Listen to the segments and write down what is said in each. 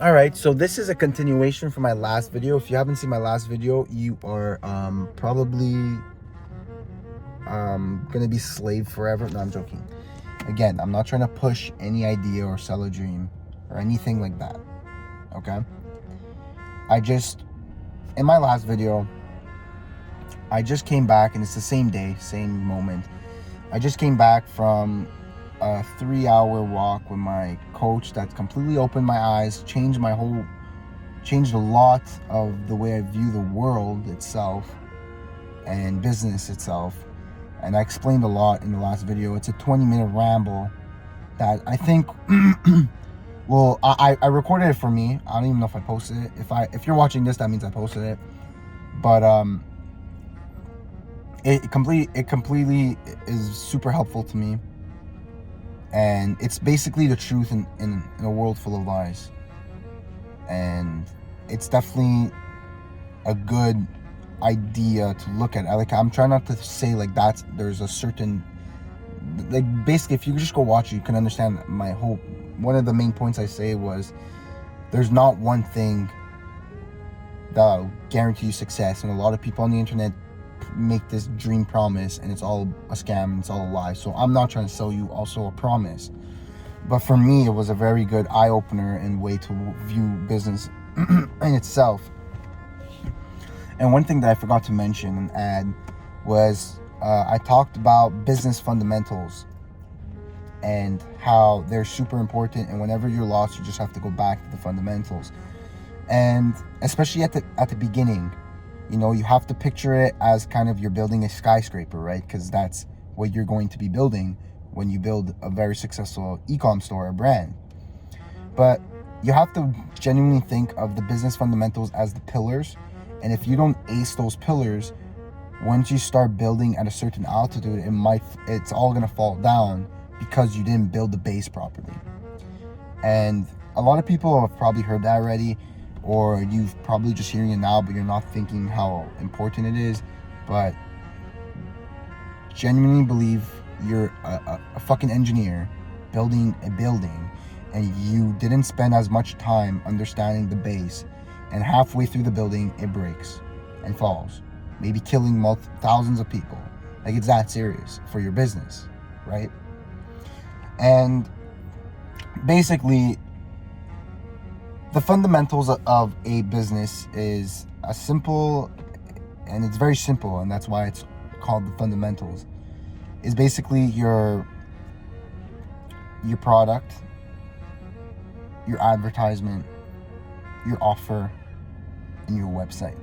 All right, so this is a continuation from my last video. If you haven't seen my last video, you are probably gonna be slave forever. No, I'm joking. Again, I'm not trying to push any idea or sell a dream or anything like that. Okay? In my last video, I just came back, and it's the same day, same moment. I just came back from a 3-hour walk with my coach that completely opened my eyes, changed a lot of the way I view the world itself and business itself. And I explained a lot in the last video. It's a 20-minute ramble that I think, well, I recorded it for me. I don't even know if I posted it. If you're watching this, that means I posted it. But it completely is super helpful to me. And it's basically the truth in a world full of lies. And it's definitely a good idea to look at. I'm trying not to say like there's a certain, like, basically if you just go watch it, you can understand my whole, one of the main points I say was there's not one thing that'll guarantee you success. And a lot of people on the internet make this dream promise, and it's all a scam, and it's all a lie. So I'm not trying to sell you also a promise, but for me it was a very good eye-opener and way to view business in itself. And one thing that I forgot to mention and add was I talked about business fundamentals and how they're super important, and whenever you're lost, you just have to go back to the fundamentals. And especially at the beginning, you have to picture it as kind of you're building a skyscraper, right? Because that's what you're going to be building when you build a very successful e-com store or brand. But you have to genuinely think of the business fundamentals as the pillars. And if you don't ace those pillars, once you start building at a certain altitude, it's all gonna fall down because you didn't build the base properly. And a lot of people have probably heard that already, or you've probably just hearing it now, but you're not thinking how important it is. But genuinely believe you're a fucking engineer building a building, and you didn't spend as much time understanding the base, and halfway through the building it breaks and falls, maybe killing thousands of people. Like, it's that serious for your business, right? And basically, the fundamentals of a business is a simple, and it's very simple, and that's why it's called the fundamentals, is basically your product, your advertisement, your offer, and your website.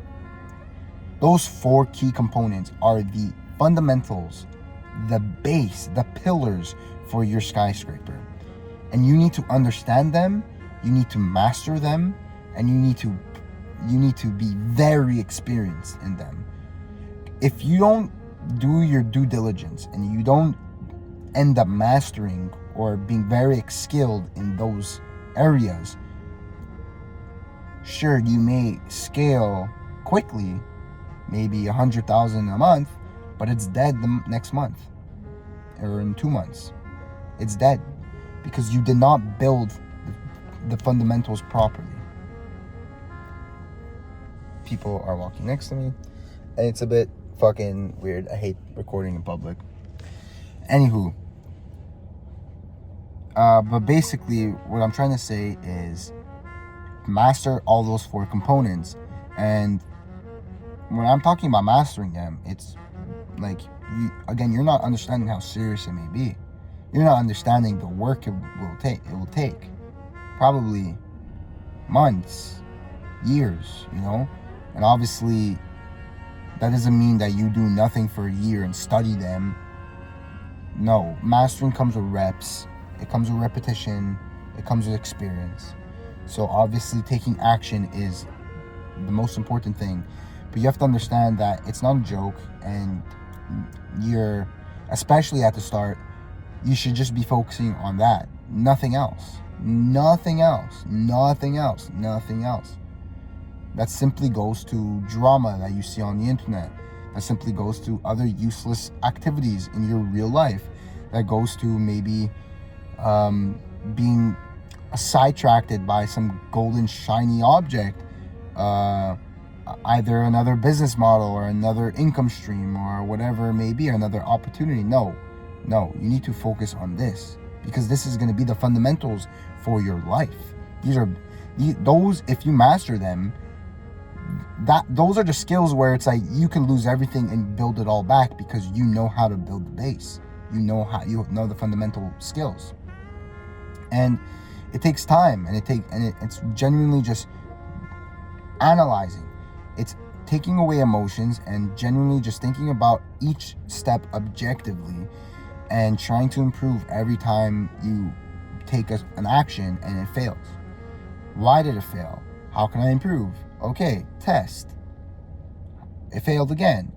Those 4 key components are the fundamentals, the base, the pillars for your skyscraper. And you need to understand them, you need to master them, and you need to be very experienced in them. If you don't do your due diligence and you don't end up mastering or being very skilled in those areas, sure, you may scale quickly, maybe 100,000 a month, but it's dead the next month or in 2 months. It's dead because you did not build the fundamentals properly. People are walking next to me, and it's a bit fucking weird. I hate recording in public. Anywho, but basically what I'm trying to say is master all those 4 components. And when I'm talking about mastering them, it's like, you're not understanding how serious it may be. You're not understanding the work it will take probably months, years, and obviously that doesn't mean that you do nothing for a year and study them. No, mastering comes with reps, it comes with repetition, it comes with experience. So obviously taking action is the most important thing, but you have to understand that it's not a joke, and especially at the start, you should just be focusing on that. Nothing else. That simply goes to drama that you see on the internet. That simply goes to other useless activities in your real life. That goes to maybe being sidetracked by some golden shiny object, either another business model or another income stream or whatever it may be, or another opportunity. No, you need to focus on this, because this is going to be the fundamentals for your life. Those, if you master them, those are the skills where it's like you can lose everything and build it all back, because you know how to build the base. You know the fundamental skills. And it takes time, and it's genuinely just analyzing. It's taking away emotions and genuinely just thinking about each step objectively and trying to improve every time you take an action and it fails. Why did it fail? How can I improve? Okay, test. It failed again.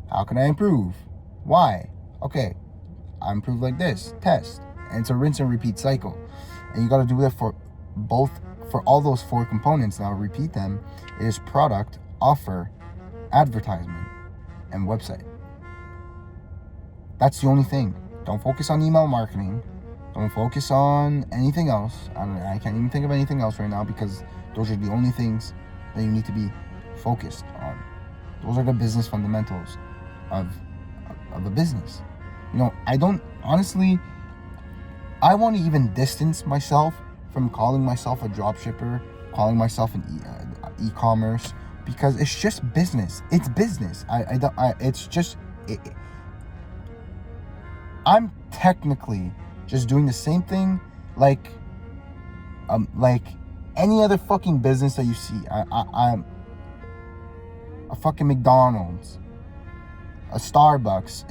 How can I improve? Why? Okay, I improved like this. Test. And it's a rinse and repeat cycle. And you got to do that for all those 4 components. And I'll repeat them. It is product, offer, advertisement, and website. That's the only thing. Don't focus on email marketing. Don't focus on anything else. I can't even think of anything else right now, because those are the only things that you need to be focused on. Those are the business fundamentals of a business. I don't, honestly, I want to even distance myself from calling myself a dropshipper, calling myself an e-commerce, because it's just business. It's business. I'm technically just doing the same thing like any other fucking business that you see. I'm a fucking McDonald's, a Starbucks,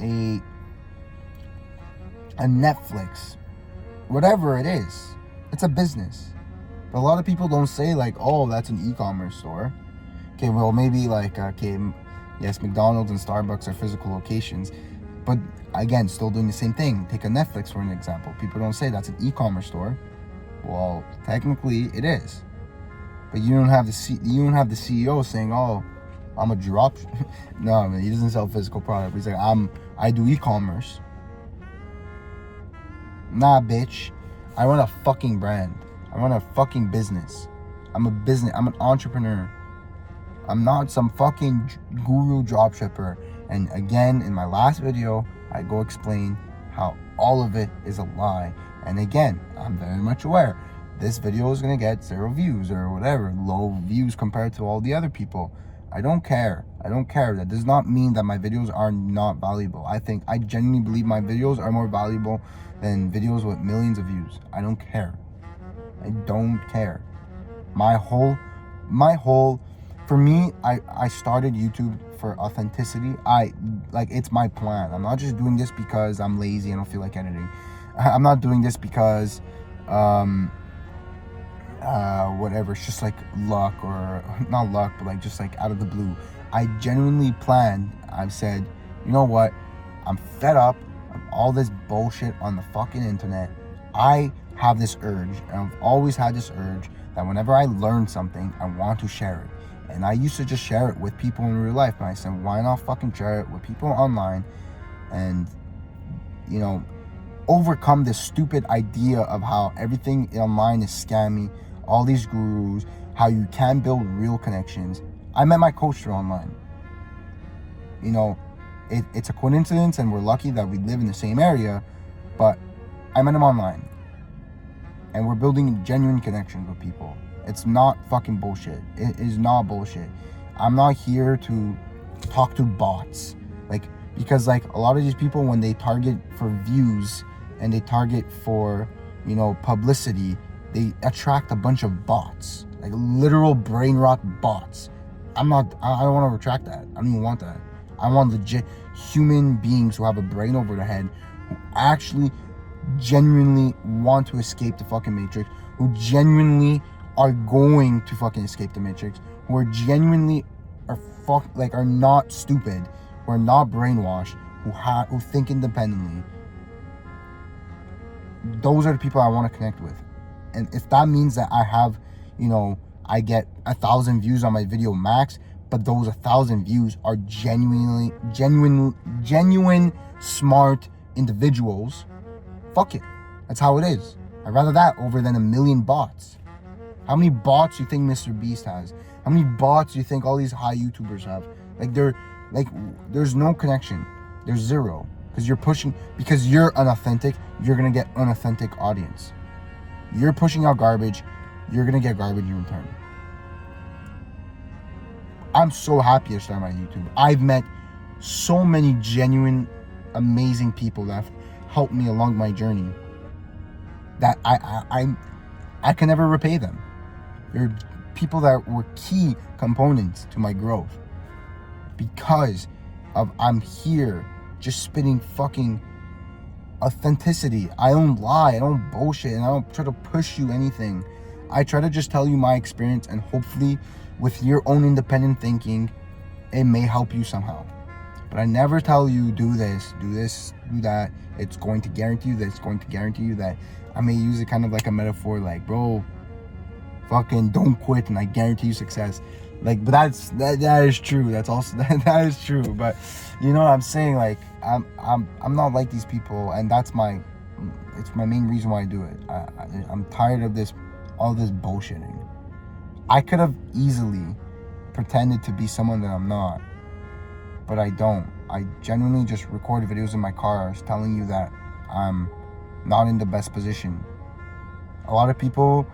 a Netflix, whatever it is. It's a business. But a lot of people don't say like, oh, that's an e-commerce store. Okay, well, maybe like, yes, McDonald's and Starbucks are physical locations, but again, still doing the same thing. Take a Netflix for an example. People don't say that's an e-commerce store. Well, technically it is. But you don't have the CEO saying, oh, I'm a drop. No, man, he doesn't sell physical product. He's like, I do e-commerce. Nah, bitch. I run a fucking brand. I run a fucking business. I'm an entrepreneur. I'm not some fucking guru dropshipper. And again, in my last video, I go explain how all of it is a lie. And again, I'm very much aware this video is going to get 0 views or whatever, low views compared to all the other people. I don't care. That does not mean that my videos are not valuable. I genuinely believe my videos are more valuable than videos with millions of views. I don't care. For me, I started YouTube for authenticity. It's my plan. I'm not just doing this because I'm lazy and I don't feel like editing. I'm not doing this because, whatever, it's just like luck, or not luck, but like just like out of the blue. I genuinely planned. I've said, you know what? I'm fed up of all this bullshit on the fucking internet. I have this urge, and I've always had this urge that whenever I learn something, I want to share it. And I used to just share it with people in real life, but I said, why not fucking share it with people online and, overcome this stupid idea of how everything online is scammy, all these gurus, how you can build real connections. I met my coach through online. It's a coincidence, and we're lucky that we live in the same area, but I met him online. And we're building genuine connections with people. It's not fucking bullshit. It is not bullshit. I'm not here to talk to bots. Because a lot of these people, when they target for views and they target for, publicity, they attract a bunch of bots. Literal brain rot bots. I don't want to retract that. I don't even want that. I want legit human beings who have a brain over their head, who actually genuinely want to escape the fucking matrix, who genuinely are going to fucking escape the matrix, who are genuinely are not stupid, who are not brainwashed, who think independently. Those are the people I want to connect with. And if that means that I have, I get 1,000 views on my video max, but those 1,000 views are genuine, smart individuals, fuck it. That's how it is. I'd rather that over than a million bots. How many bots do you think Mr. Beast has? How many bots do you think all these high YouTubers have? There's no connection. There's zero. Because you're unauthentic, you're gonna get unauthentic audience. You're pushing out garbage, you're gonna get garbage in return. I'm so happy to start my YouTube. I've met so many genuine, amazing people that have helped me along my journey that I can never repay them. They're people that were key components to my growth. Because I'm here just spitting fucking authenticity. I don't lie, I don't bullshit, and I don't try to push you anything. I try to just tell you my experience, and hopefully with your own independent thinking, it may help you somehow. But I never tell you, do this, do that. It's going to guarantee you this, it's going to guarantee you that. I may use it kind of like a metaphor, like, bro, fucking don't quit and I guarantee you success. Like, but that is true. That's also that is true. But you know what I'm saying? Like, I'm not like these people, and it's my main reason why I do it. I'm tired of all this bullshitting. I could have easily pretended to be someone that I'm not, but I don't. I genuinely just record videos in my car telling you that I'm not in the best position. A lot of people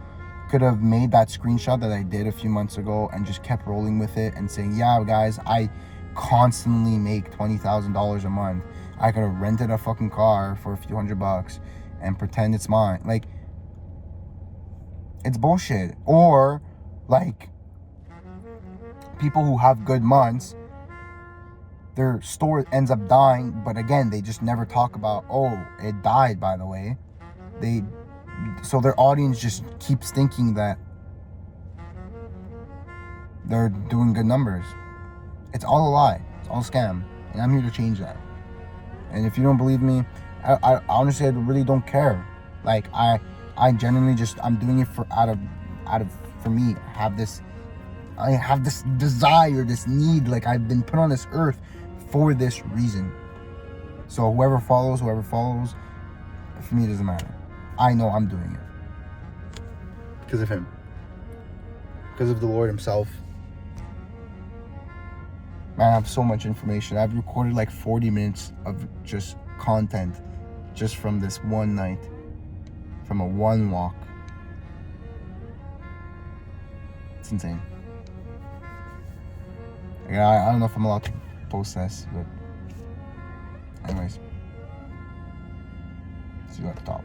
could have made that screenshot that I did a few months ago and just kept rolling with it and saying, yeah, guys, I constantly make $20,000 a month. I could have rented a fucking car for a few $100 and pretend it's mine. Like, it's bullshit. Or, like, people who have good months, their store ends up dying, but again, they just never talk about, oh, it died, by the way. So their audience just keeps thinking that they're doing good numbers. It's all a lie. It's all a scam. And I'm here to change that. And if you don't believe me, I honestly, I really don't care. Like, I genuinely just, I'm doing it for me. I have this desire, this need. Like, I've been put on this earth for this reason. So whoever follows, for me, it doesn't matter. I know I'm doing it because of him, because of the Lord himself. Man, I have so much information. I've recorded like 40 minutes of just content just from this one night, from a one walk. It's insane. Like, I don't know if I'm allowed to post this, but anyways, see you at the top.